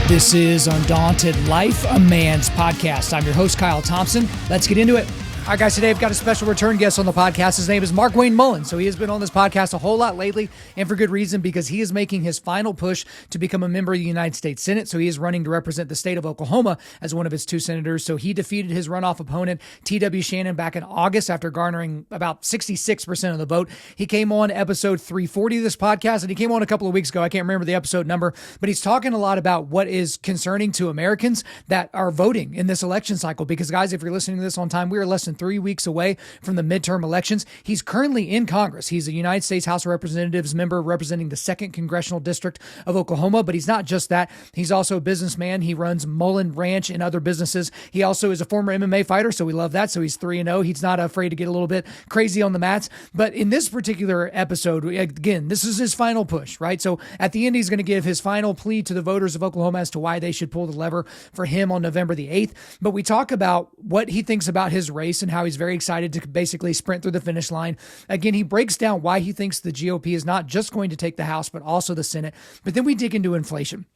This is Undaunted.Life, a man's podcast. I'm your host, Kyle Thompson. Let's get into it. All right, guys, today I've got a special return guest on the podcast. His name is Markwayne Mullin. So he has been on this podcast a whole lot lately, and for good reason, because he is making his final push to become a member of the United States Senate. So he is running to represent the state of Oklahoma as one of its two senators. So he defeated his runoff opponent, T.W. Shannon, back in August after garnering about 66% of the vote. He came on episode 340 of this podcast, and he came on a couple of weeks ago. I can't remember the episode number, but he's talking a lot about what is concerning to Americans that are voting in this election cycle. Because, guys, if you're listening to this on time, we are less than 3 weeks away from the midterm elections. He's currently in Congress. He's a United States House of Representatives member representing the 2nd Congressional District of Oklahoma, but he's not just that. He's also a businessman. He runs Mullin Ranch and other businesses. He also is a former MMA fighter, so we love that. So he's 3-0. He's not afraid to get a little bit crazy on the mats. But in this particular episode, again, this is his final push, right? So at the end, he's going to give his final plea to the voters of Oklahoma as to why they should pull the lever for him on November the 8th. But we talk about what he thinks about his race and how he's very excited to basically sprint through the finish line. Again, he breaks down why he thinks the GOP is not just going to take the House, but also the Senate. But then we dig into inflation.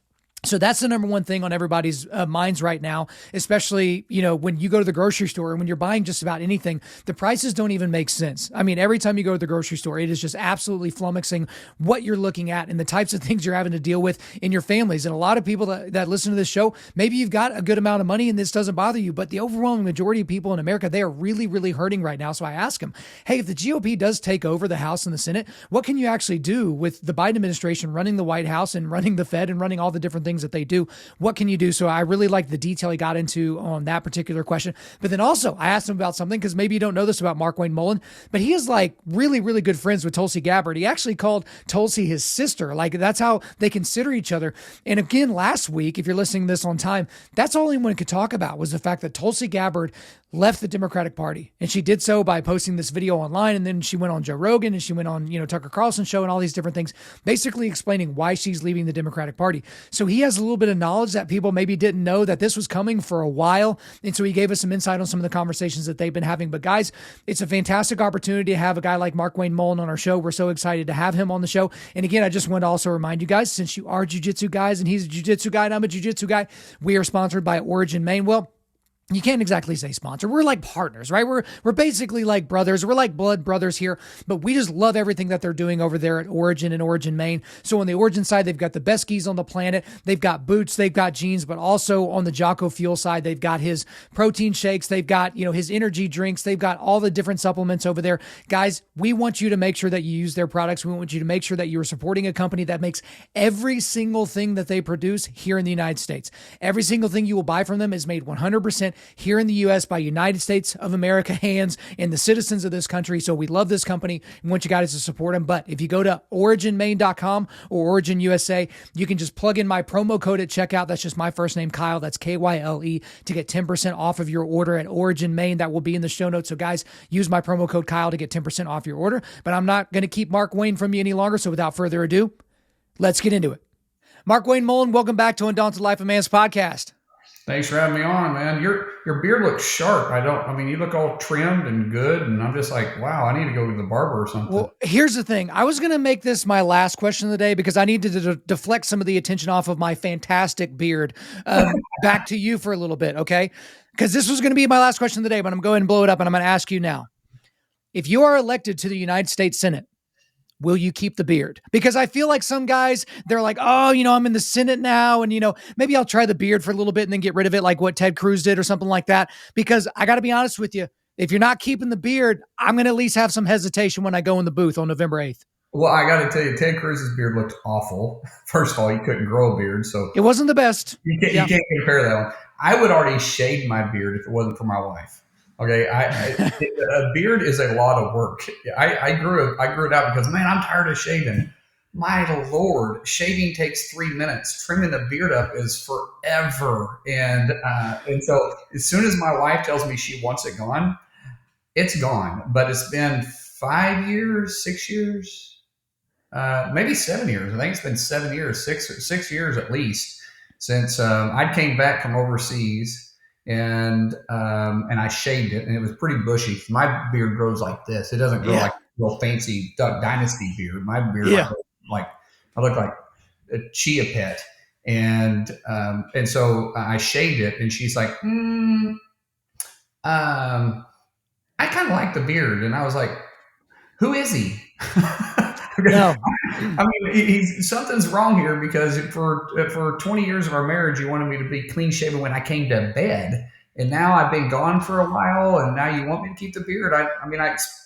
So that's the number one thing on everybody's minds right now, especially, when you go to the grocery store and when you're buying just about anything, the prices don't even make sense. I mean, every time you go to the grocery store, it is just absolutely flummoxing what you're looking at and the types of things you're having to deal with in your families. And a lot of people that listen to this show, maybe you've got a good amount of money and this doesn't bother you, but the overwhelming majority of people in America, they are really, really hurting right now. So I ask them, hey, if the GOP does take over the House and the Senate, what can you actually do with the Biden administration running the White House and running the Fed and running all the different things that they do? What can you do? So I really like the detail he got into on that particular question. But then also I asked him about something, because maybe you don't know this about Markwayne Mullin, but he is like really, really good friends with Tulsi Gabbard. He actually called Tulsi his sister. Like, that's how they consider each other. And again, last week, if you're listening to this on time, that's all anyone could talk about was the fact that Tulsi Gabbard left the Democratic Party. And she did so by posting this video online. And then she went on Joe Rogan and she went on, Tucker Carlson show and all these different things, basically explaining why she's leaving the Democratic Party. So he has a little bit of knowledge that people maybe didn't know that this was coming for a while. And so he gave us some insight on some of the conversations that they've been having. But guys, it's a fantastic opportunity to have a guy like Markwayne Mullin on our show. We're so excited to have him on the show. And again, I just want to also remind you guys, since you are jiu-jitsu guys and he's a jiu-jitsu guy and I'm a jiu-jitsu guy, we are sponsored by Origin Maine. Well, you can't exactly say sponsor. We're like partners, right? We're basically like brothers. We're like blood brothers here, but we just love everything that they're doing over there at Origin and Origin Maine. So on the Origin side, they've got the best skis on the planet. They've got boots, they've got jeans, but also on the Jocko Fuel side, they've got his protein shakes. They've got, his energy drinks. They've got all the different supplements over there. Guys, we want you to make sure that you use their products. We want you to make sure that you're supporting a company that makes every single thing that they produce here in the United States. Every single thing you will buy from them is made 100% here in the U.S. by United States of America hands and the citizens of this country. So we love this company and want you guys to support them. But if you go to originmaine.com or Origin USA, you can just plug in my promo code at checkout. That's just my first name, Kyle. That's Kyle, to get 10% off of your order at Origin Maine. That will be in the show notes. So guys, use my promo code Kyle to get 10% off your order. But I'm not going to keep Markwayne from you any longer. So without further ado, let's get into it. Markwayne Mullin, welcome back to Undaunted.Life, a man's podcast. Thanks for having me on, man. Your beard looks sharp. You look all trimmed and good, and I'm just like, wow, I need to go to the barber or something. Well, here's the thing. I was going to make this my last question of the day because I need to deflect some of the attention off of my fantastic beard back to you for a little bit, okay? Because this was going to be my last question of the day, but I'm going to blow it up, and I'm going to ask you now. If you are elected to the United States Senate, will you keep the beard? Because I feel like some guys, they're like, oh, I'm in the Senate now. And, maybe I'll try the beard for a little bit and then get rid of it like what Ted Cruz did or something like that. Because I got to be honest with you, if you're not keeping the beard, I'm going to at least have some hesitation when I go in the booth on November 8th. Well, I got to tell you, Ted Cruz's beard looked awful. First of all, he couldn't grow a beard. So it wasn't the best. You can't compare that one. I would already shave my beard if it wasn't for my wife. Okay, a beard is a lot of work. I grew it out because, man, I'm tired of shaving. My Lord, shaving takes 3 minutes. Trimming the beard up is forever. And so as soon as my wife tells me she wants it gone, it's gone. But it's been 5 years, 6 years. maybe 7 years. I think it's been 7 years, 6 years at least since I came back from overseas, and I shaved it, and it was pretty bushy. My beard grows like this. It doesn't grow Yeah. like real fancy Duck Dynasty beard. My beard Yeah. like I look like a chia pet, and so I shaved it, and she's like, I kind of like the beard, and I was like, who is he? No. I mean, something's wrong here because for 20 years of our marriage, you wanted me to be clean shaven when I came to bed, and now I've been gone for a while, and now you want me to keep the beard. I mean,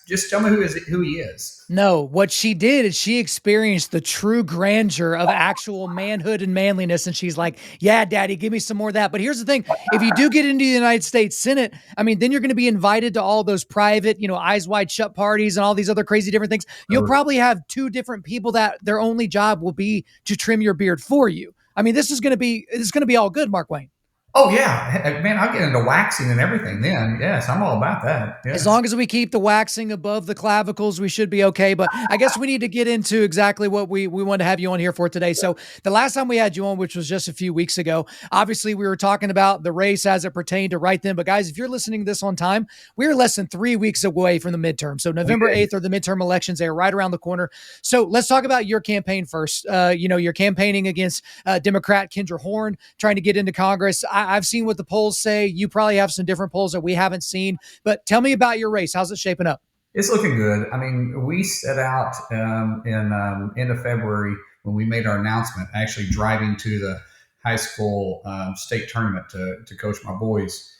just tell me who he is. No, what she did is she experienced the true grandeur of actual manhood and manliness. And she's like, yeah, daddy, give me some more of that. But here's the thing. If you do get into the United States Senate, I mean, then you're going to be invited to all those private, eyes wide shut parties and all these other crazy different things. You'll probably have two different people that their only job will be to trim your beard for you. I mean, this is going to be all good, Markwayne. Oh yeah, man, I'll get into waxing and everything then. Yes, I'm all about that. As Yes. long as we keep the waxing above the clavicles, we should be okay. But I guess we need to get into exactly what we want to have you on here for today. So the last time we had you on, which was just a few weeks ago, obviously we were talking about the race as it pertained to right then. But guys, if you're listening to this on time, we're less than 3 weeks away from the midterm. So November 8th are the midterm elections. They are right around the corner. So let's talk about your campaign first. You're campaigning against Democrat Kendra Horn, trying to get into Congress. I've seen what the polls say. You probably have some different polls that we haven't seen, but tell me about your race. How's it shaping up? It's looking good. I mean, we set out in end of February when we made our announcement, actually driving to the high school state tournament to coach my boys.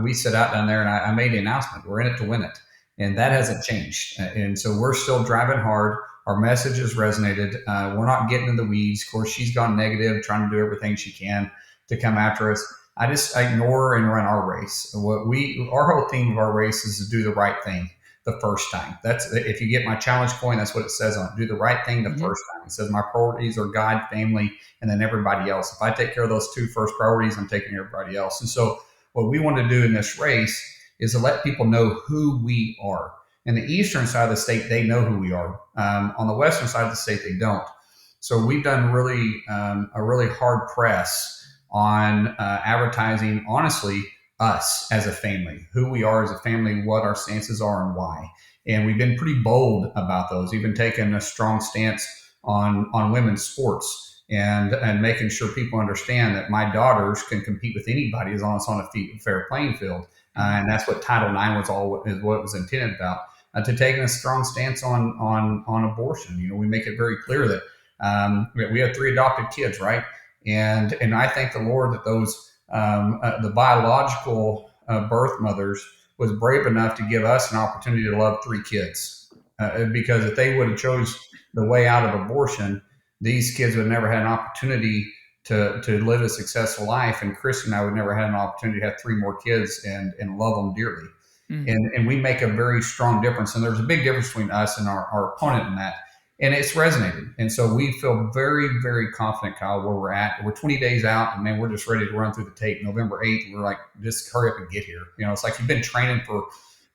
We set out down there, and I made the announcement. We're in it to win it, and that hasn't changed. And so we're still driving hard. Our message has resonated. We're not getting in the weeds. Of course, she's gone negative, trying to do everything she can to come after us. I ignore her and run our race. Our whole theme of our race is to do the right thing the first time. That's, if you get my challenge coin, that's what it says on it. Do the right thing the first time. It says my priorities are God, family, and then everybody else. If I take care of those two first priorities, I'm taking care of everybody else. And so what we want to do in this race is to let people know who we are. In the eastern side of the state, they know who we are. On the western side of the state, they don't. So we've done a really hard press on advertising, honestly, us as a family, who we are as a family, what our stances are, and why. And we've been pretty bold about those. We've been taking a strong stance on women's sports and making sure people understand that my daughters can compete with anybody as long as it's on a fair playing field. And that's what Title IX is what it was intended about. To taking a strong stance on abortion. We make it very clear that we have 3 adopted kids, right? And I thank the Lord that those the biological birth mothers was brave enough to give us an opportunity to love 3 kids, because if they would have chose the way out of abortion, these kids would have never had an opportunity to live a successful life, and Chris and I would never had an opportunity to have 3 more kids and love them dearly. And we make a very strong difference, and there's a big difference between us and our opponent in that. And it's resonated. And so we feel very, very confident, Kyle, where we're at. We're 20 days out, and man, we're just ready to run through the tape. November 8th, we're like, just hurry up and get here. It's like you've been training for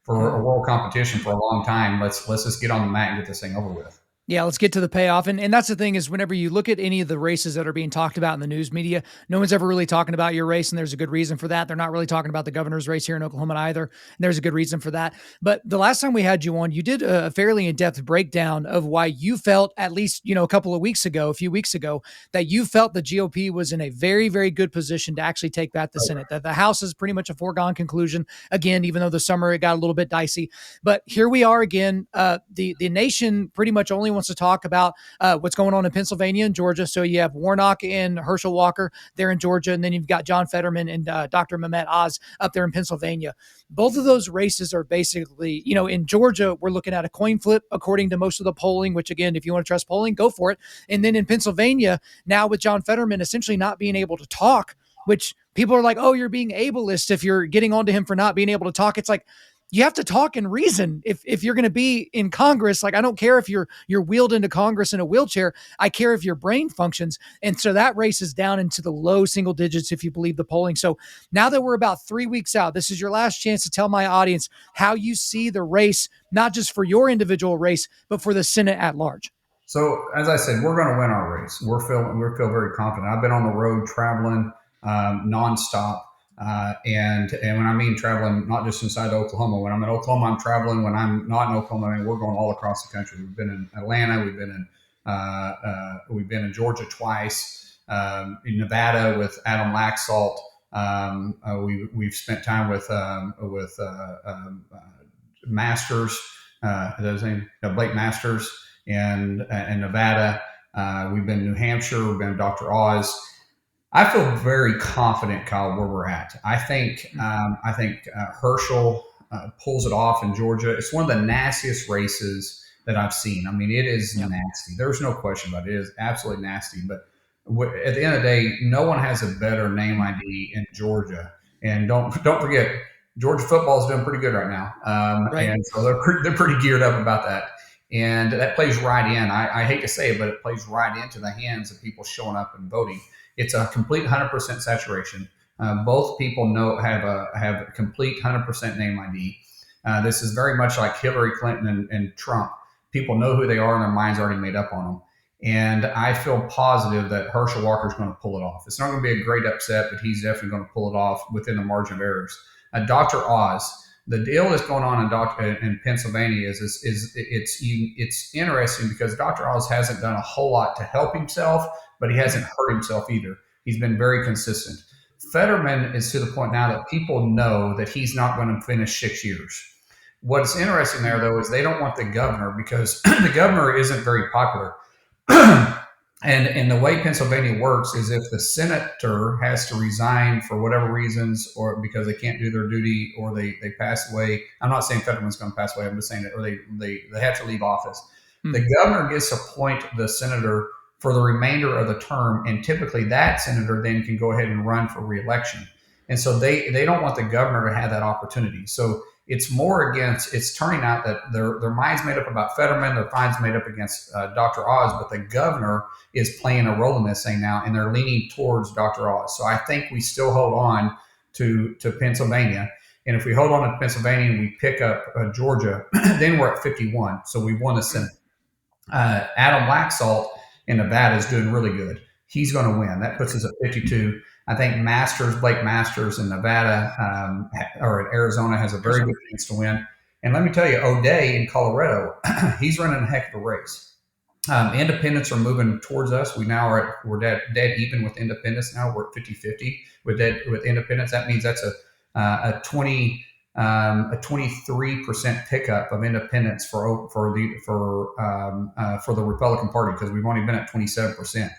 a world competition for a long time. Let's just get on the mat and get this thing over with. Yeah, let's get to the payoff. And that's the thing is whenever you look at any of the races that are being talked about in the news media, no one's ever really talking about your race. And there's a good reason for that. They're not really talking about the governor's race here in Oklahoma either. And there's a good reason for that. But the last time we had you on, you did a fairly in-depth breakdown of why you felt, at least, a few weeks ago, that you felt the GOP was in a very, very good position to actually take back the Senate, that the House is pretty much a foregone conclusion. Again, even though the summer, it got a little bit dicey, but here we are again. The nation pretty much only wants to talk about what's going on in Pennsylvania and Georgia. So you have Warnock and Herschel Walker there in Georgia, and then you've got John Fetterman and Dr. Mehmet Oz up there in Pennsylvania. Both of those races are basically, in Georgia, we're looking at a coin flip according to most of the polling, which again, if you want to trust polling, go for it. And then in Pennsylvania, now with John Fetterman essentially not being able to talk, which people are like, oh, you're being ableist if you're getting onto him for not being able to talk. It's like, you have to talk and reason if you're going to be in Congress. Like, I don't care if you're wheeled into Congress in a wheelchair. I care if your brain functions. And so that race is down into the low single digits, if you believe the polling. So now that we're about 3 weeks out, this is your last chance to tell my audience how you see the race, not just for your individual race, but for the Senate at large. So as I said, we're going to win our race. We feel very confident. I've been on the road traveling nonstop, and when I mean traveling, not just inside Oklahoma. When I'm in Oklahoma, I'm traveling. When I'm not in Oklahoma, I mean, we're going all across the country. We've been in Atlanta. We've been in Georgia twice. In Nevada with Adam Laxalt. We've spent time with Masters, his name, Blake Masters, and in Nevada. We've been in New Hampshire. We've been Dr. Oz. I feel very confident, Kyle, where we're at. I think Herschel pulls it off in Georgia. It's one of the nastiest races that I've seen. I mean, it is nasty. There's no question about it. It is absolutely nasty. But at the end of the day, no one has a better name ID in Georgia. And don't forget, Georgia football is doing pretty good right now, Right. and so they're pretty geared up about that. And that plays right in. I hate to say it, but it plays right into the hands of people showing up and voting. It's a complete 100% saturation. Both people have a complete 100% name ID. This is very much like Hillary Clinton and Trump. People know who they are, and their mind's already made up on them. And I feel positive that Herschel Walker's going to pull it off. It's not going to be a great upset, but he's definitely going to pull it off within the margin of errors. Dr. Oz, the deal that's going on in Pennsylvania is it's interesting because Dr. Oz hasn't done a whole lot to help himself, but he hasn't hurt himself either. He's been very consistent. Fetterman is to the point now that people know that he's not going to finish 6 years. What's interesting there, though, is they don't want the governor because the governor isn't very popular. And the way Pennsylvania works is if the senator has to resign for whatever reasons, or because they can't do their duty, or they pass away. I'm not saying Fetterman's going to pass away. I'm just saying that, or they have to leave office. The governor gets to appoint the senator for the remainder of the term, and typically that senator then can go ahead and run for reelection. And so they don't want the governor to have that opportunity. So it's turning out that their mind's made up about Fetterman, their mind's made up against Dr. Oz, but the governor is playing a role in this thing now, and they're leaning towards Dr. Oz. So I think we still hold on to Pennsylvania. And if we hold on to Pennsylvania and we pick up Georgia, then we're at 51. So we won the Senate. Adam Laxalt in Nevada is doing really good. He's going to win. That puts us at 52. I think Blake Masters in Nevada or in Arizona has a very good chance to win. And let me tell you, O'Day in Colorado, he's running a heck of a race. Independents are moving towards us. We're dead even with independents now. We're at 50-50 with independents. That means that's a 23% pickup of independents for the Republican Party, because we've only been at 27%.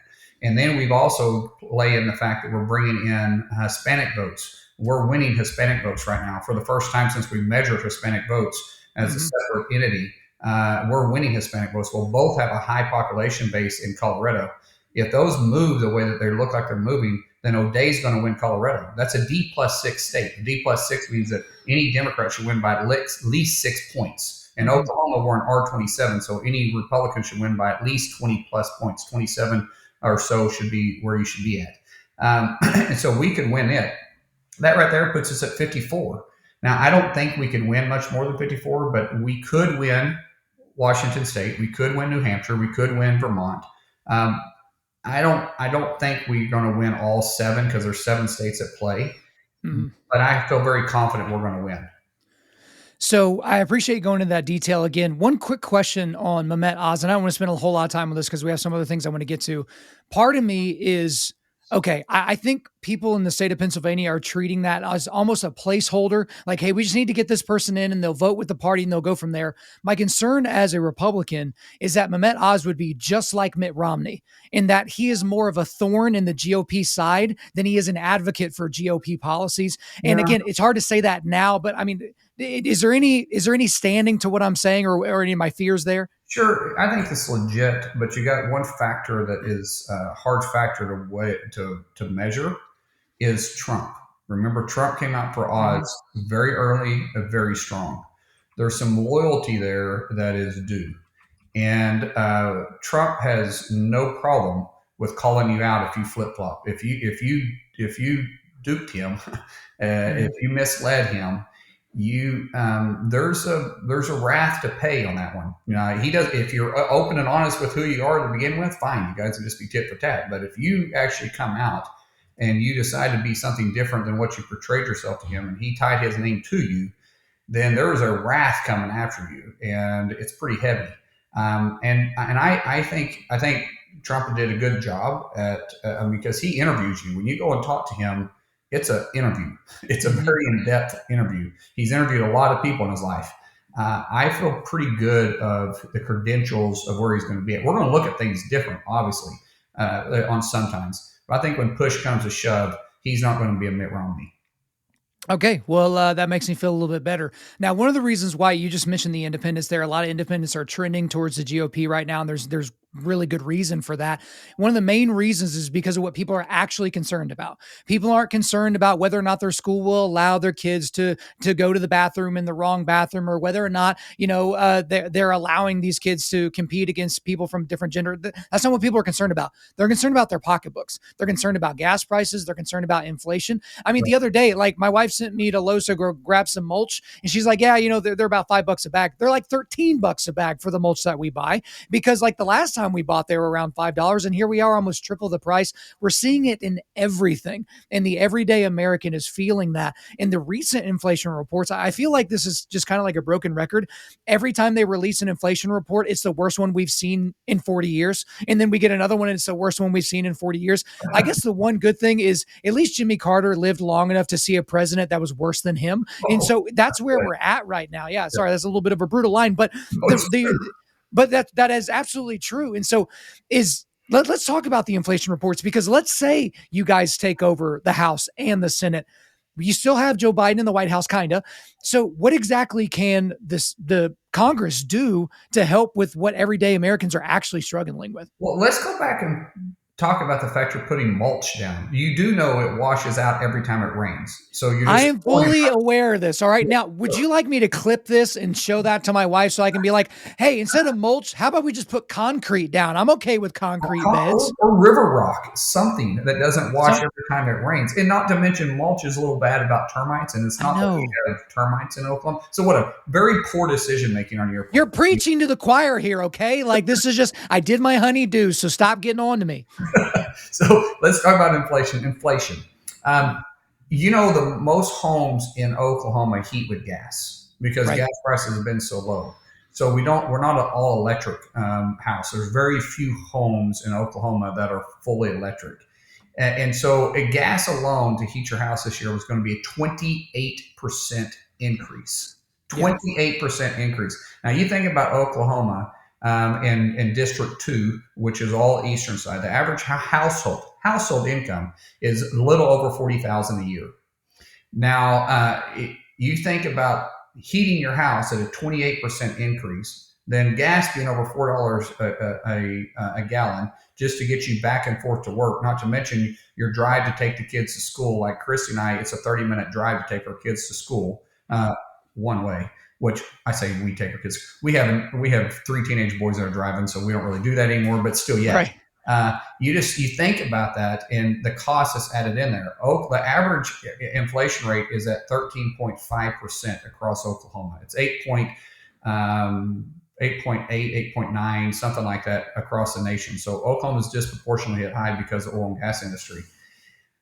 And then we've also lay in the fact that we're bringing in Hispanic votes. We're winning Hispanic votes right now for the first time since we measured Hispanic votes as a separate entity. We're winning Hispanic votes. We'll both have a high population base in Colorado. If those move the way that they look like they're moving, then O'Day's going to win Colorado. That's a D+6 state. A D+6 means that any Democrat should win by at least 6 points. In Oklahoma, we're in R27, so any Republican should win by at least 20 plus points. 27 or so should be where you should be at. And so we could win it. That right there puts us at 54. Now, I don't think we could win much more than 54, but we could win Washington State. We could win New Hampshire. We could win Vermont. I don't think we're going to win all 7 because there's 7 states at play. But I feel very confident we're going to win. So I appreciate going into that detail again. One quick question on Mehmet Oz, and I don't want to spend a whole lot of time on this because we have some other things I want to get to. Part of me is, okay, I think people in the state of Pennsylvania are treating that as almost a placeholder. Like, hey, we just need to get this person in and they'll vote with the party and they'll go from there. My concern as a Republican is that Mehmet Oz would be just like Mitt Romney in that he is more of a thorn in the GOP side than he is an advocate for GOP policies. And again, it's hard to say that now, but I mean, is there any standing to what I'm saying or any of my fears there? Sure, I think it's legit, but you got one factor that is a hard factor to measure is Trump. Remember, Trump came out for Oz very early, very strong. There's some loyalty there that is due, and Trump has no problem with calling you out if you flip flop, if you duped him, if you misled him. there's a wrath to pay on that one. He does. If you're open and honest with who you are to begin with, fine, you guys will just be tit for tat. But if you actually come out and you decide to be something different than what you portrayed yourself to him, and he tied his name to you, then there is a wrath coming after you, and it's pretty heavy. And I think Trump did a good job at because he interviews you when you go and talk to him. It's an interview. It's a very in-depth interview. He's interviewed a lot of people in his life. I feel pretty good of the credentials of where he's going to be at. We're going to look at things different, obviously, on sometimes. But I think when push comes to shove, he's not going to be a Mitt Romney. Okay, well, that makes me feel a little bit better. Now, one of the reasons why you just mentioned the independents there, a lot of independents are trending towards the GOP right now, and there's really good reason for that. One of the main reasons is because of what people are actually concerned about. People aren't concerned about whether or not their school will allow their kids to go to the bathroom in the wrong bathroom, or whether or not they're allowing these kids to compete against people from different gender. That's not what people are concerned about. They're concerned about their pocketbooks. They're concerned about gas prices. They're concerned about inflation. I mean, the other day, like my wife sent me to Lowe's to go grab some mulch, and she's like, "Yeah, they're about $5 a bag. They're like $13 a bag for the mulch that we buy, because like the last time we bought, they were around $5, and here we are almost triple the price." We're seeing it in everything, and the everyday American is feeling that. In the recent inflation reports, I feel like this is just kind of like a broken record. Every time they release an inflation report, it's the worst one we've seen in 40 years, and then we get another one, and it's the worst one we've seen in 40 years. I guess the one good thing is at least Jimmy Carter lived long enough to see a president that was worse than him, and so that's where we're at right now. Yeah, sorry, that's a little bit of a brutal line, but but that is absolutely true. And so let's talk about the inflation reports, because let's say you guys take over the House and the Senate. You still have Joe Biden in the White House, kind of. So what exactly can the Congress do to help with what everyday Americans are actually struggling with? Well, let's go back and talk about the fact you're putting mulch down. You do know it washes out every time it rains. So I am fully aware of this. All right. Now, would you like me to clip this and show that to my wife so I can be like, hey, instead of mulch, how about we just put concrete down? I'm okay with concrete beds. Or river rock, something that doesn't wash every time it rains. And not to mention, mulch is a little bad about termites, and it's not that we have termites in Oklahoma. So what a very poor decision making on your part. You're preaching to the choir here, okay? Like, this is just, I did my honey-do, so stop getting on to me. So let's talk about inflation. The most homes in Oklahoma heat with gas because gas prices have been so low. So we're not an all electric house. There's very few homes in Oklahoma that are fully electric. And so a gas alone to heat your house this year was going to be a 28% increase. 28% increase. Now you think about Oklahoma in District 2, which is all eastern side. The average household income is a little over $40,000 a year. Now, you think about heating your house at a 28% increase, then gas being over $4 a gallon just to get you back and forth to work, not to mention your drive to take the kids to school. Like Christy and I, it's a 30-minute drive to take our kids to school one way, which I say we take our kids. We have 3 teenage boys that are driving, so we don't really do that anymore, but still, yeah. Right. You think about that and the cost that's added in there. The average inflation rate is at 13.5% across Oklahoma. It's 8.8, 8.9, something like that across the nation. So Oklahoma is disproportionately hit high because of the oil and gas industry.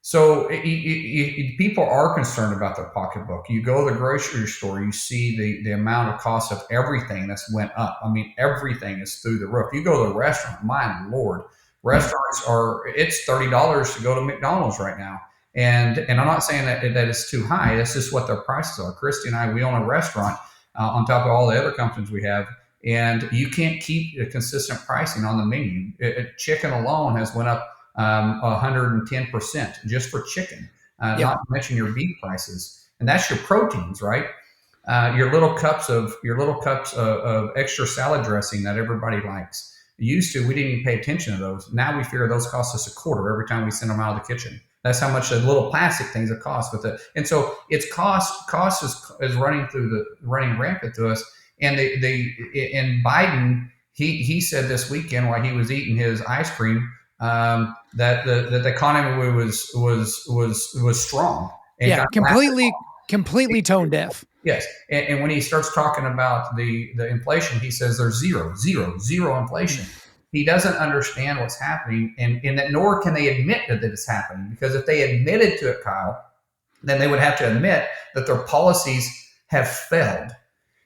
So people are concerned about their pocketbook. You go to the grocery store, you see the amount of cost of everything that's went up. I mean, everything is through the roof. You go to a restaurant, my Lord, restaurants it's $30 to go to McDonald's right now. And I'm not saying that it's too high. That's just what their prices are. Christy and I, we own a restaurant on top of all the other companies we have. And you can't keep a consistent pricing on the menu. Chicken alone has went up 110% just for chicken, not to mention your beef prices. And that's your proteins, right? Your little cups of extra salad dressing that everybody likes. Used to, we didn't even pay attention to those. Now we figure those cost us $0.25 every time we send them out of the kitchen. That's how much the little plastic things have cost with it. And so it's cost is running rampant to us. And and Biden, he said this weekend while he was eating his ice cream, that the economy was strong. And completely tone deaf. Yes. And when he starts talking about the inflation, he says there's zero inflation. He doesn't understand what's happening, and that nor can they admit that it's happening. Because if they admitted to it, Kyle, then they would have to admit that their policies have failed.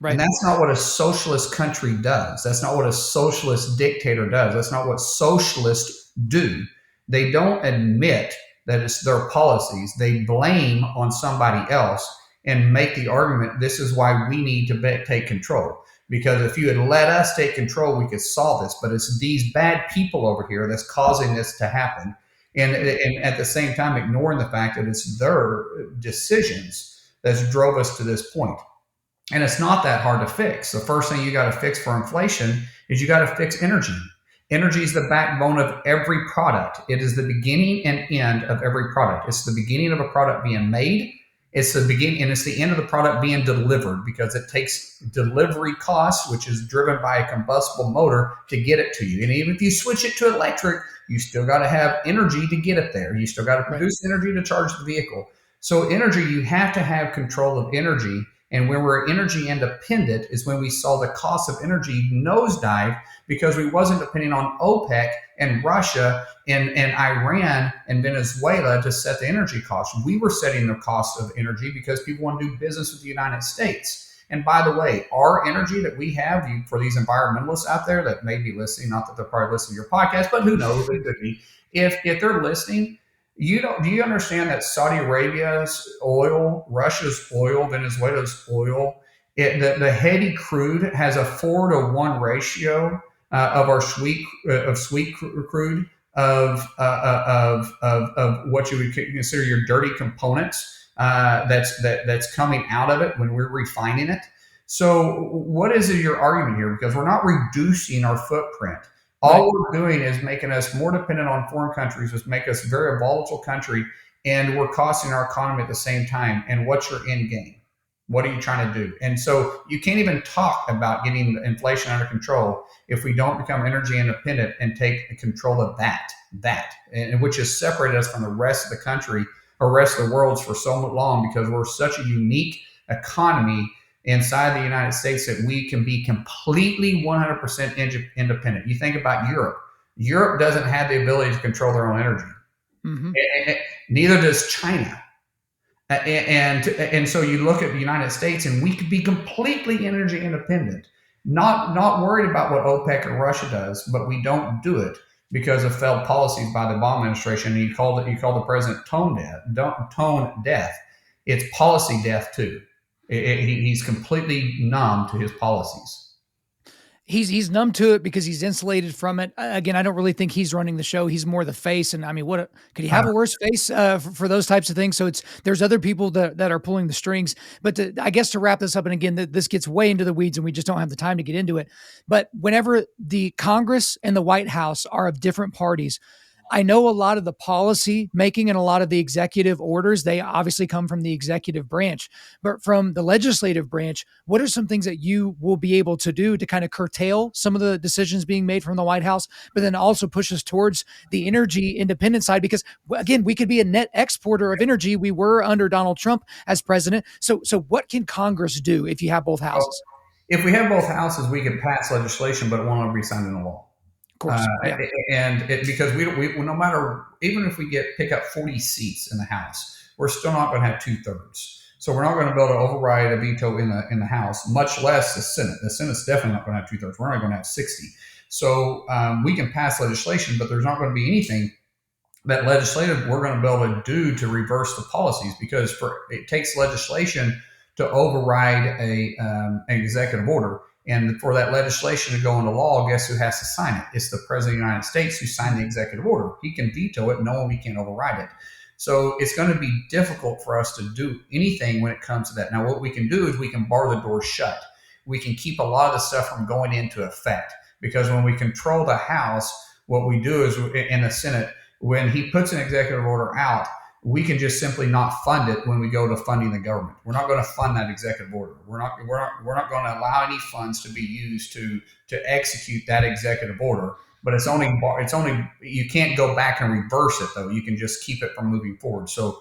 Right. And that's not what a socialist country does. That's not what a socialist dictator does. That's not what socialists do. They don't admit that it's their policies. They blame on somebody else and make the argument, this is why we need to take control. Because if you had let us take control, we could solve this. But it's these bad people over here that's causing this to happen. And at the same time, ignoring the fact that it's their decisions that's drove us to this point. And it's not that hard to fix. The first thing you got to fix for inflation is you got to fix energy. Energy is the backbone of every product. It is the beginning and end of every product. It's the beginning of a product being made. It's the beginning and it's the end of the product being delivered, because it takes delivery costs, which is driven by a combustible motor, to get it to you. And even if you switch it to electric, you still got to have energy to get it there. You still got to produce energy to charge the vehicle. So energy, you have to have control of energy. And when we're energy independent is when we saw the cost of energy nosedive, because we wasn't depending on OPEC and Russia and Iran and Venezuela to set the energy costs. We were setting the cost of energy because people want to do business with the United States. And by the way, our energy that we have, for these environmentalists out there that may be listening, not that they're probably listening to your podcast, but who knows, they could be. If they're listening, do you understand that Saudi Arabia's oil, Russia's oil, Venezuela's oil, the heady crude has a 4-to-1 ratio of our sweet crude of what you would consider your dirty components that's coming out of it when we're refining it. So what is your argument here? Because we're not reducing our footprint. All we're doing is making us more dependent on foreign countries, which make us a very volatile country, and we're costing our economy at the same time. And what's your end game? What are you trying to do? And so you can't even talk about getting inflation under control if we don't become energy independent and take control of that, and which has separated us from the rest of the country or rest of the world for so long, because we're such a unique economy inside the United States that we can be completely 100% independent. You think about Europe. Europe doesn't have the ability to control their own energy. Mm-hmm. Neither does China. And so you look at the United States, and we could be completely energy independent, not worried about what OPEC or Russia does, but we don't do it because of failed policies by the Obama administration. And you call the president tone deaf. It's policy death too. He's completely numb to his policies. He's numb to it because he's insulated from it. Again, I don't really think he's running the show. He's more the face. And I mean, could he have a worse face for those types of things? So there's other people that are pulling the strings. But I guess to wrap this up, and again, this gets way into the weeds and we just don't have the time to get into it. But whenever the Congress and the White House are of different parties, I know a lot of the policy making and a lot of the executive orders, they obviously come from the executive branch, but from the legislative branch, what are some things that you will be able to do to kind of curtail some of the decisions being made from the White House, but then also push us towards the energy independent side? Because again, we could be a net exporter of energy. We were under Donald Trump as president. So what can Congress do if you have both houses? If we have both houses, we can pass legislation, but it won't be signed into law. Because we no matter, even if we pick up 40 seats in the House, we're still not going to have 2/3. So we're not going to be able to override a veto in the House, much less the Senate. The Senate's definitely not going to have 2/3. We're only going to have 60. So we can pass legislation, but there's not going to be anything that legislative we're going to be able to do to reverse the policies, because it takes legislation to override an executive order. And for that legislation to go into law, guess who has to sign it? It's the President of the United States who signed the executive order. He can veto it. No one can override it. So it's going to be difficult for us to do anything when it comes to that. Now, what we can do is we can bar the door shut. We can keep a lot of the stuff from going into effect, because when we control the House, what we do is in the Senate, when he puts an executive order out, we can just simply not fund it when we go to funding the government. We're not going to fund that executive order. We're not going to allow any funds to be used to execute that executive order. But it's only you can't go back and reverse it, though. You can just keep it from moving forward. So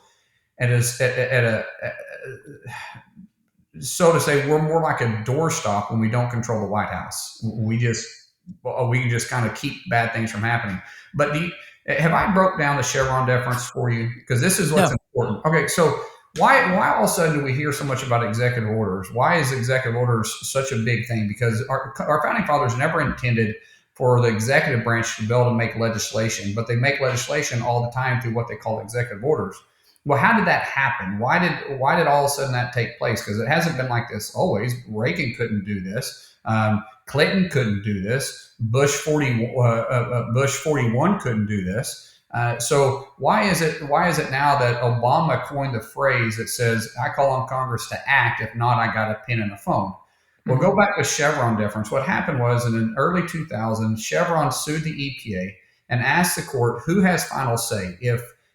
so to say, we're more like a doorstop when we don't control the White House. We can just kind of keep bad things from happening. But have I broke down the Chevron deference for you? Because this is what's No. important. Okay, so why all of a sudden do we hear so much about executive orders? Why is executive orders such a big thing? Because our founding fathers never intended for the executive branch to be able to make legislation, but they make legislation all the time through what they call executive orders. Well, how did that happen? Why did all of a sudden that take place? Because it hasn't been like this always. Reagan couldn't do this. Clinton couldn't do this. Bush 41 couldn't do this. So why is it now that Obama coined the phrase that says, "I call on Congress to act. If not, I got a pen and a phone." Well, go back to Chevron deference. What happened was in the early 2000s, Chevron sued the EPA and asked the court who has final say.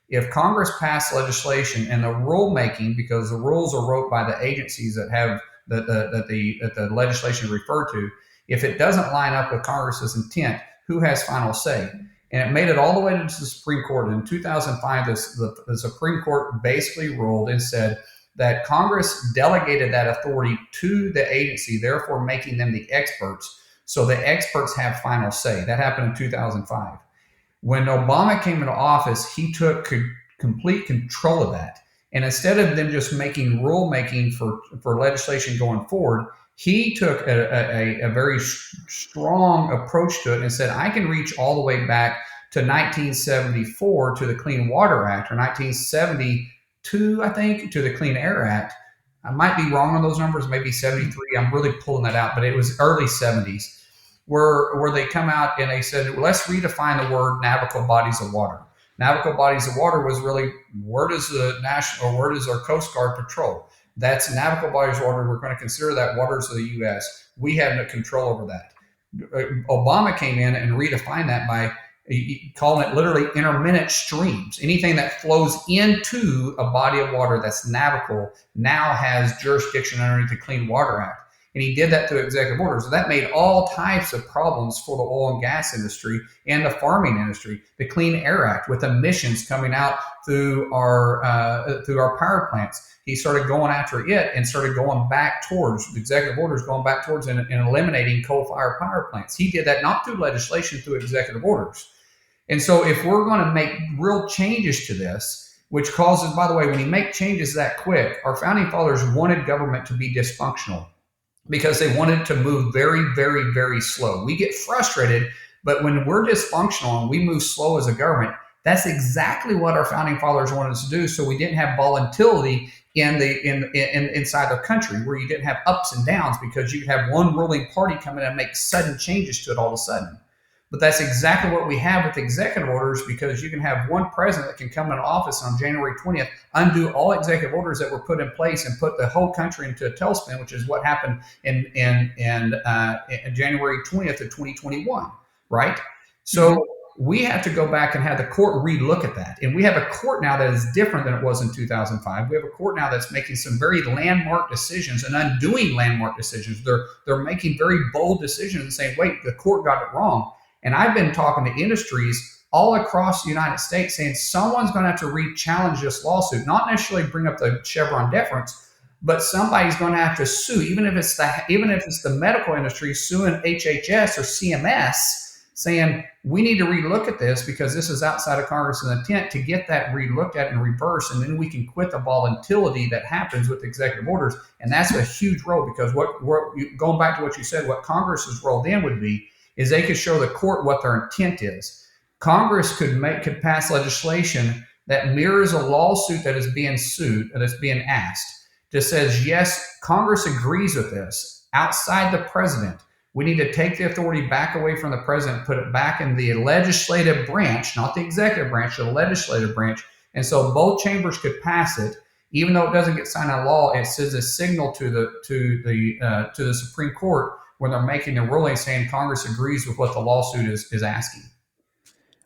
If Congress passed legislation and the rulemaking, because the rules are wrote by the agencies that have that the legislation referred to, if it doesn't line up with Congress's intent, who has final say? And it made it all the way to the Supreme Court. In 2005, the Supreme Court basically ruled and said that Congress delegated that authority to the agency, therefore making them the experts. So the experts have final say. That happened in 2005. When Obama came into office, he took complete control of that. And instead of them just making rulemaking for legislation going forward, he took a very strong approach to it and said, I can reach all the way back to 1974 to the Clean Water Act, or 1972, I think, to the Clean Air Act. I might be wrong on those numbers, maybe 73. I'm really pulling that out, but it was early 70s. Where they come out and they said, well, let's redefine the word navigable bodies of water. Navigable bodies of water was really, where does our Coast Guard patrol? That's navigable bodies of water. We're going to consider that waters of the U.S. We have no control over that. Obama came in and redefined that by calling it literally intermittent streams. Anything that flows into a body of water that's navigable now has jurisdiction underneath the Clean Water Act. And he did that through executive orders. So that made all types of problems for the oil and gas industry and the farming industry. The Clean Air Act, with emissions coming out through our power plants, he started going after it and started going back towards the executive orders, going back towards and eliminating coal-fired power plants. He did that not through legislation, through executive orders. And so if we're going to make real changes to this, which causes, by the way, when you make changes that quick, our founding fathers wanted government to be dysfunctional, because they wanted to move very, very, very slow. We get frustrated, but when we're dysfunctional and we move slow as a government, that's exactly what our founding fathers wanted us to do. So we didn't have volatility inside the country, where you didn't have ups and downs, because you could have one ruling party come in and make sudden changes to it all of a sudden. But that's exactly what we have with executive orders, because you can have one president that can come into office on January 20th, undo all executive orders that were put in place, and put the whole country into a tailspin, which is what happened in January 20th of 2021, right? So we have to go back and have the court relook at that. And we have a court now that is different than it was in 2005. We have a court now that's making some very landmark decisions and undoing landmark decisions. They're making very bold decisions and saying, wait, the court got it wrong. And I've been talking to industries all across the United States saying someone's going to have to re-challenge this lawsuit, not necessarily bring up the Chevron deference, but somebody's going to have to sue, even if it's the medical industry suing HHS or CMS, saying we need to relook at this because this is outside of Congress's intent, to get that relooked at in reverse, and then we can quit the volatility that happens with executive orders. And that's a huge role, because going back to what you said, what Congress's role then would be is they could show the court what their intent is. Congress could pass legislation that mirrors a lawsuit that is being sued, that's being asked, that says, yes, Congress agrees with this. Outside the president, we need to take the authority back away from the president, put it back in the legislative branch, not the executive branch, the legislative branch. And so both chambers could pass it, even though it doesn't get signed into law. It sends a signal to the Supreme Court when they're making a ruling saying Congress agrees with what the lawsuit is asking.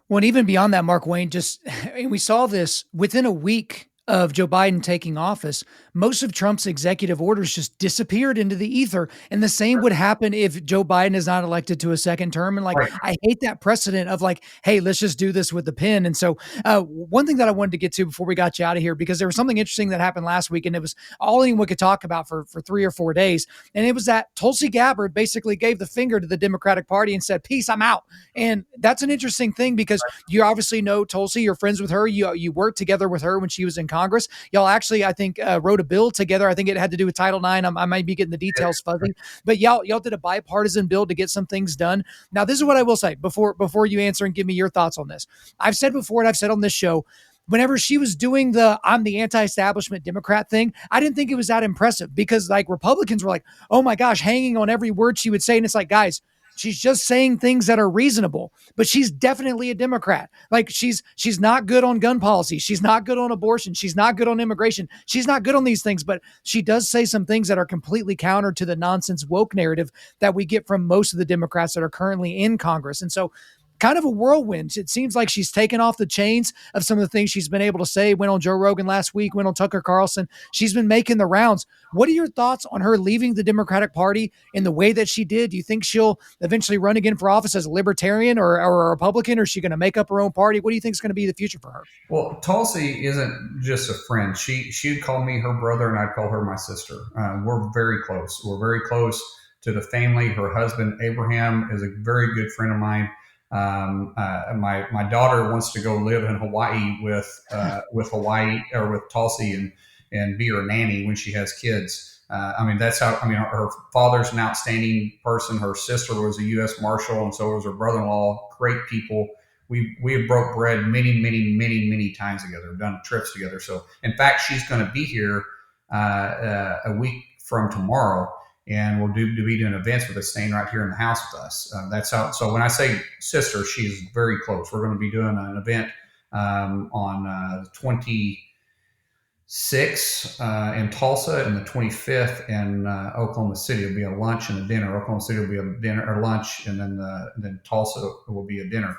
Well, and even beyond that, Markwayne, we saw this within a week of Joe Biden taking office. most of Trump's executive orders just disappeared into the ether. And the same would happen if Joe Biden is not elected to a second term. And like, Right. I hate that precedent of like, hey, let's just do this with the pen. And so one thing that I wanted to get to before we got you out of here, because there was something interesting that happened last week, and it was all anyone could talk about for 3 or 4 days. And it was that Tulsi Gabbard basically gave the finger to the Democratic Party and said, peace, I'm out. And that's an interesting thing because you obviously know Tulsi, you're friends with her. You worked together with her when she was in Congress. Y'all actually, I think, wrote a bill together. I think it had to do with Title IX. I might be getting the details fuzzy, but y'all did a bipartisan bill to get some things done. Now, this is what I will say before you answer and give me your thoughts on this. I've said before, and I've said on this show, whenever she was doing I'm the anti-establishment Democrat thing, I didn't think it was that impressive because like Republicans were like, oh my gosh, hanging on every word she would say. And it's like, guys, she's just saying things that are reasonable, but she's definitely a Democrat. Like she's not good on gun policy. She's not good on abortion. She's not good on immigration. She's not good on these things, but she does say some things that are completely counter to the nonsense woke narrative that we get from most of the Democrats that are currently in Congress. And so kind of a whirlwind. It seems like she's taken off the chains of some of the things she's been able to say. Went on Joe Rogan last week, went on Tucker Carlson. She's been making the rounds. What are your thoughts on her leaving the Democratic Party in the way that she did? Do you think she'll eventually run again for office as a libertarian or a Republican, or is she going to make up her own party? What do you think is going to be the future for her? Well, Tulsi isn't just a friend. She'd call me her brother, and I'd call her my sister. We're very close. We're very close to the family. Her husband Abraham is a very good friend of mine. My daughter wants to go live in Hawaii with Hawaii or with Tulsi and be her nanny when she has kids. That's how. Her father's an outstanding person. Her sister was a U.S. Marshal, and so was her brother-in-law. Great people. We have broke bread many times together. Done trips together. So in fact, she's going to be here a week from tomorrow. And we'll be doing events with us, staying right here in the house with us. That's how. So when I say sister, she's very close. We're going to be doing an event on the 26th in Tulsa, and the 25th in Oklahoma City. It'll be a lunch and a dinner. Oklahoma City will be a dinner or lunch, and then Tulsa will be a dinner.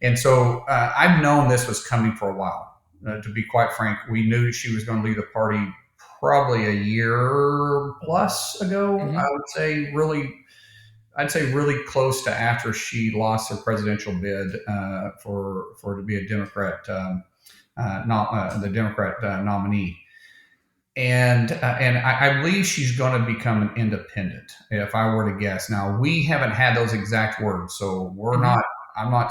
And so I've known this was coming for a while. To be quite frank, we knew she was going to leave the party probably a year plus ago. Mm-hmm. I'd say really close to after she lost her presidential bid for to be a Democrat, the Democrat nominee. And I believe she's going to become an independent, if I were to guess. Now, we haven't had those exact words, so we're not. I'm not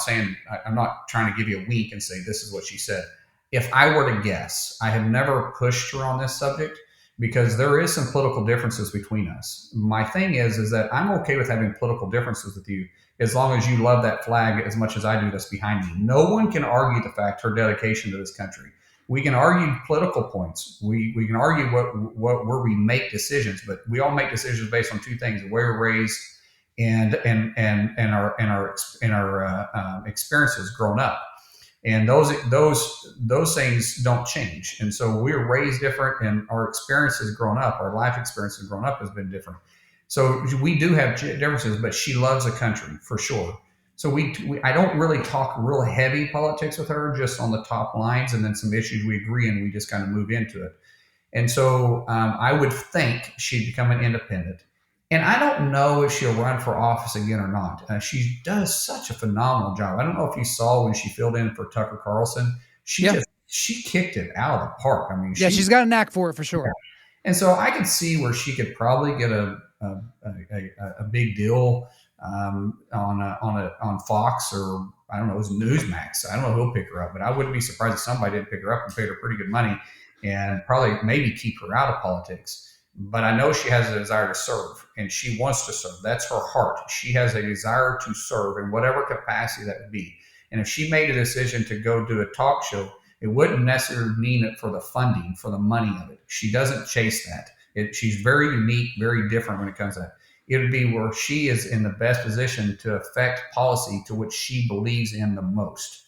trying to give you a wink and say this is what she said. If I were to guess, I have never pushed her on this subject because there is some political differences between us. My thing is that I'm okay with having political differences with you as long as you love that flag as much as I do that's behind me. No one can argue the fact her dedication to this country. We can argue political points. We can argue where we make decisions, but we all make decisions based on two things: the way we're raised and our experiences growing up. And those things don't change. And so we were raised different, and our experiences growing up, our life experiences growing up has been different. So we do have differences, but she loves the country for sure. So I don't really talk real heavy politics with her, just on the top lines, and then some issues we agree and we just kind of move into it. And so I would think she'd become an independent. And I don't know if she'll run for office again or not. She does such a phenomenal job. I don't know if you saw when she filled in for Tucker Carlson. She kicked it out of the park. She's got a knack for it for sure. Yeah. And so I could see where she could probably get a big deal on Fox, or I don't know, it was Newsmax. I don't know who'll pick her up, but I wouldn't be surprised if somebody didn't pick her up and paid her pretty good money and probably maybe keep her out of politics. But I know she has a desire to serve, and she wants to serve. That's her heart. She has a desire to serve in whatever capacity that would be. And if she made a decision to go do a talk show, it wouldn't necessarily mean it for the funding, for the money of it. She doesn't chase that. She's very unique, very different when it comes to that. It would be where she is in the best position to affect policy to which she believes in the most.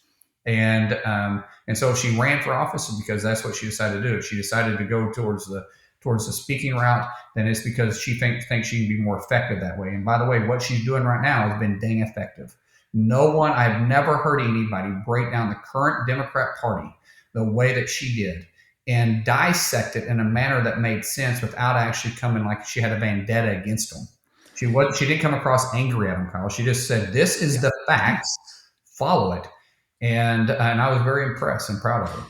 And so she ran for office because that's what she decided to do. If she decided to go towards the speaking route, then it's because she thinks she can be more effective that way. And by the way, what she's doing right now has been dang effective. I've never heard anybody break down the current Democrat Party the way that she did and dissect it in a manner that made sense without actually coming like she had a vendetta against them. She didn't come across angry at him, Kyle. She just said, "This is the facts. Follow it." And I was very impressed and proud of her.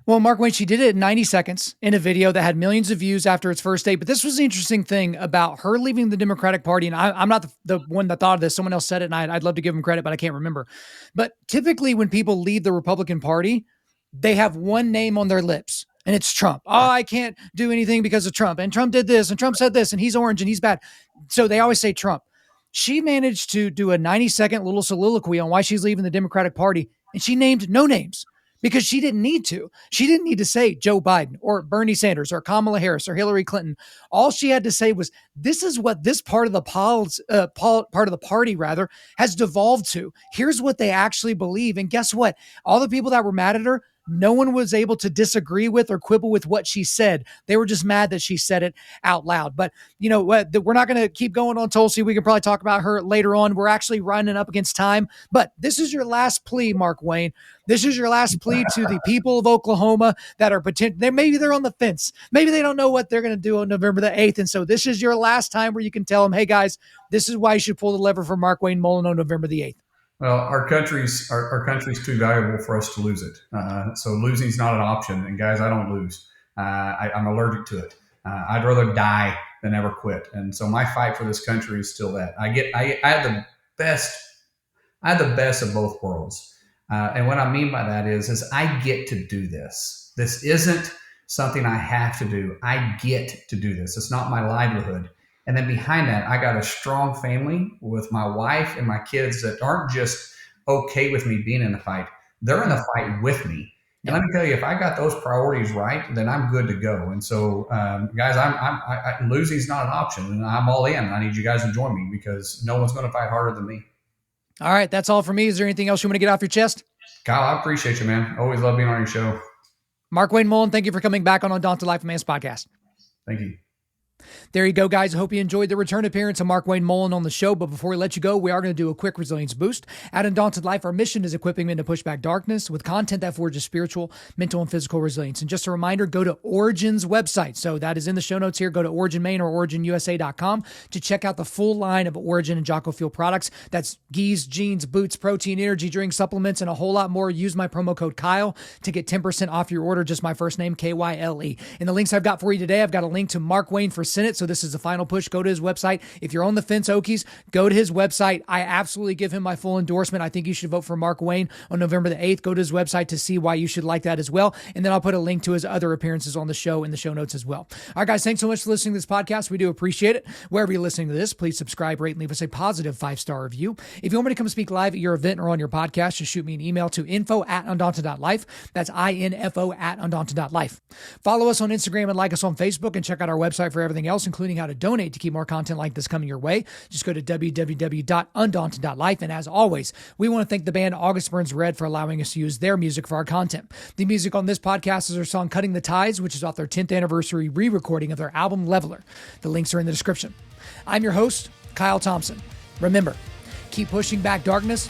Well, Markwayne, she did it in 90 seconds in a video that had millions of views after its first date. But this was the interesting thing about her leaving the Democratic Party. And I'm not the one that thought of this. Someone else said it, and I'd love to give them credit, but I can't remember. But typically when people leave the Republican Party, they have one name on their lips, and it's Trump. Oh, I can't do anything because of Trump. And Trump did this, and Trump said this, and he's orange, and he's bad. So they always say Trump. She managed to do a 90-second little soliloquy on why she's leaving the Democratic Party, and she named no names. Because she didn't need to. She didn't need to say Joe Biden or Bernie Sanders or Kamala Harris or Hillary Clinton. All she had to say was, this is what this part of the party has devolved to. Here's what they actually believe. And guess what? All the people that were mad at her, no one was able to disagree with or quibble with what she said. They were just mad that she said it out loud. But you know what? We're not going to keep going on Tulsi. We can probably talk about her later on. We're actually running up against time. But this is your last plea, Markwayne. This is your last plea to the people of Oklahoma that are maybe they're on the fence. Maybe they don't know what they're going to do on November the 8th. And so this is your last time where you can tell them, hey guys, this is why you should pull the lever for Markwayne Mullin on November the 8th. Well, our country's too valuable for us to lose it. So losing's not an option. And guys, I don't lose. I'm allergic to it. I'd rather die than ever quit. And so my fight for this country is still that. I had the best of both worlds. And what I mean by that is I get to do this. This isn't something I have to do. I get to do this. It's not my livelihood. And then behind that, I got a strong family with my wife and my kids that aren't just okay with me being in the fight. They're in the fight with me. And let me tell you, if I got those priorities right, then I'm good to go. And so, guys, losing's not an option, and I'm all in. I need you guys to join me because no one's going to fight harder than me. All right, that's all for me. Is there anything else you want to get off your chest? Kyle, I appreciate you, man. Always love being on your show. Markwayne Mullin, thank you for coming back on Undaunted.Life, a Man's podcast. Thank you. There you go, guys. I hope you enjoyed the return appearance of Markwayne Mullin on the show. But before we let you go, we are going to do a quick resilience boost. At Undaunted Life, our mission is equipping men to push back darkness with content that forges spiritual, mental, and physical resilience. And just a reminder, go to Origin's website. So that is in the show notes here. Go to Origin Maine or OriginUSA.com to check out the full line of Origin and Jocko Fuel products. That's geese, jeans, boots, protein, energy drink, supplements, and a whole lot more. Use my promo code Kyle to get 10% off your order. Just my first name, Kyle. And the links I've got for you today, I've got a link to Markwayne for Senate. So this is the final push. Go to his website. If you're on the fence, Okies, go to his website. I absolutely give him my full endorsement. I think you should vote for Markwayne on November the 8th. Go to his website to see why you should like that as well. And then I'll put a link to his other appearances on the show in the show notes as well. All right, guys, thanks so much for listening to this podcast. We do appreciate it. Wherever you're listening to this, please subscribe, rate, and leave us a positive 5-star review. If you want me to come speak live at your event or on your podcast, just shoot me an email to info@Undaunted.Life. That's info@Undaunted.Life. Follow us on Instagram and like us on Facebook, and check out our website for everything else, including how to donate to keep more content like this coming your way. Just go to www.Undaunted.Life. And as always, we want to thank the band August Burns Red for allowing us to use their music for our content. The music on this podcast is their song Cutting the Ties, which is off their 10th anniversary re-recording of their album Leveler. The links are in the description. I'm your host, Kyle Thompson. Remember, keep pushing back darkness,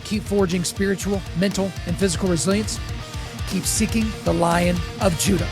keep forging spiritual, mental, and physical resilience, keep seeking the Lion of Judah.